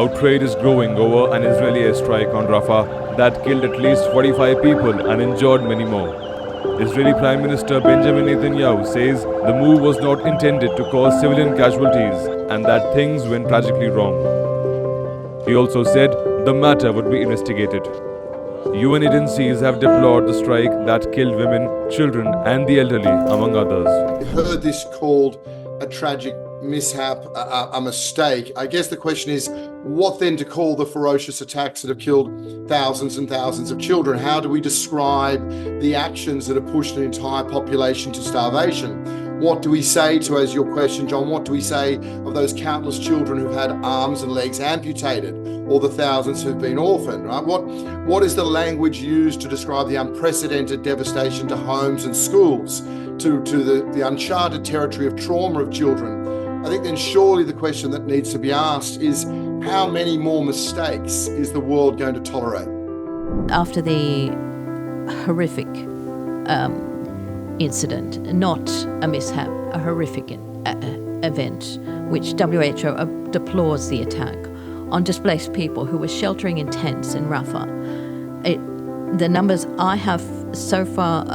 Outrage is growing over an Israeli airstrike on Rafah that killed at least 45 people and injured many more. Israeli Prime Minister Benjamin Netanyahu says the move was not intended to cause civilian casualties and that things went tragically wrong. He also said the matter would be investigated. UN agencies have deplored the strike that killed women, children and the elderly, among others. We've heard this called a tragic mishap, a mistake. I guess the question is, what then to call the ferocious attacks that have killed thousands and thousands of children? How do we describe the actions that have pushed an entire population to starvation? What do we say to, as your question, John, what do we say of those countless children who've had arms and legs amputated, or the thousands who've been orphaned, right? What is the language used to describe the unprecedented devastation to homes and schools, to the uncharted territory of trauma of children? I think then surely the question that needs to be asked is, how many more mistakes is the world going to tolerate? After the horrific incident, not a mishap, a horrific event, which WHO deplores the attack on displaced people who were sheltering in tents in Rafah. The numbers I have so far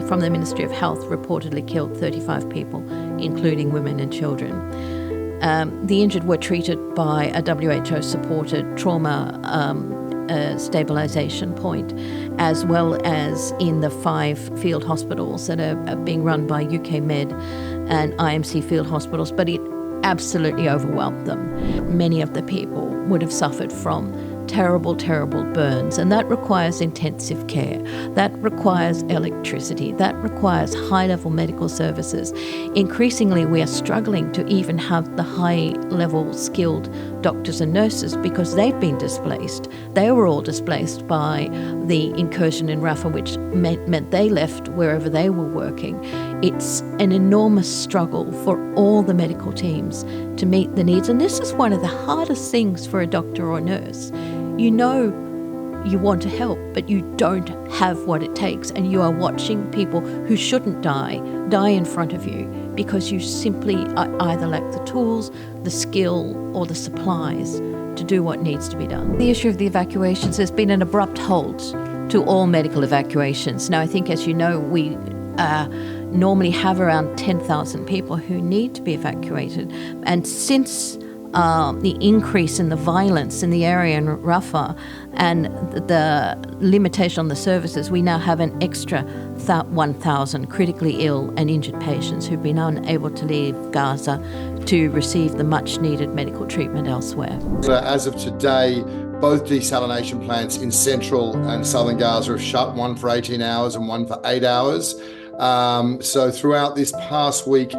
from the Ministry of Health reportedly killed 35 people, including women and children. The injured were treated by a WHO-supported trauma stabilisation point, as well as in the 5 field hospitals that are being run by UK Med and IMC field hospitals, but it absolutely overwhelmed them. Many of the people would have suffered from terrible, terrible burns, and that requires intensive care. That requires electricity. That requires high-level medical services. Increasingly, we are struggling to even have the high-level skilled doctors and nurses because they've been displaced. They were all displaced by the incursion in Rafah, which meant they left wherever they were working. It's an enormous struggle for all the medical teams to meet the needs, and this is one of the hardest things for a doctor or nurse. You know you want to help, but you don't have what it takes, and you are watching people who shouldn't die in front of you because you simply either lack the tools, the skill, or the supplies to do what needs to be done. The issue of the evacuations, there's been an abrupt halt to all medical evacuations. Now, I think, as you know, we normally have around 10,000 people who need to be evacuated, and since the increase in the violence in the area in Rafah and the limitation on the services, we now have an extra 1,000 critically ill and injured patients who've been unable to leave Gaza to receive the much-needed medical treatment elsewhere. As of today, both desalination plants in central and southern Gaza have shut, one for 18 hours and one for 8 hours. So throughout this past week,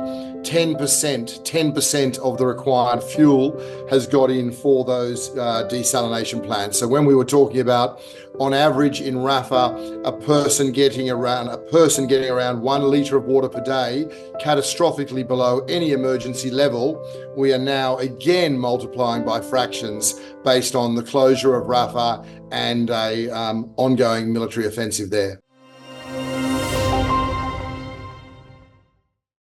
10% of the required fuel has got in for those desalination plants. So when we were talking about, on average in Rafah, a person getting around 1 litre of water per day, catastrophically below any emergency level, we are now again multiplying by fractions based on the closure of Rafah and a ongoing military offensive there.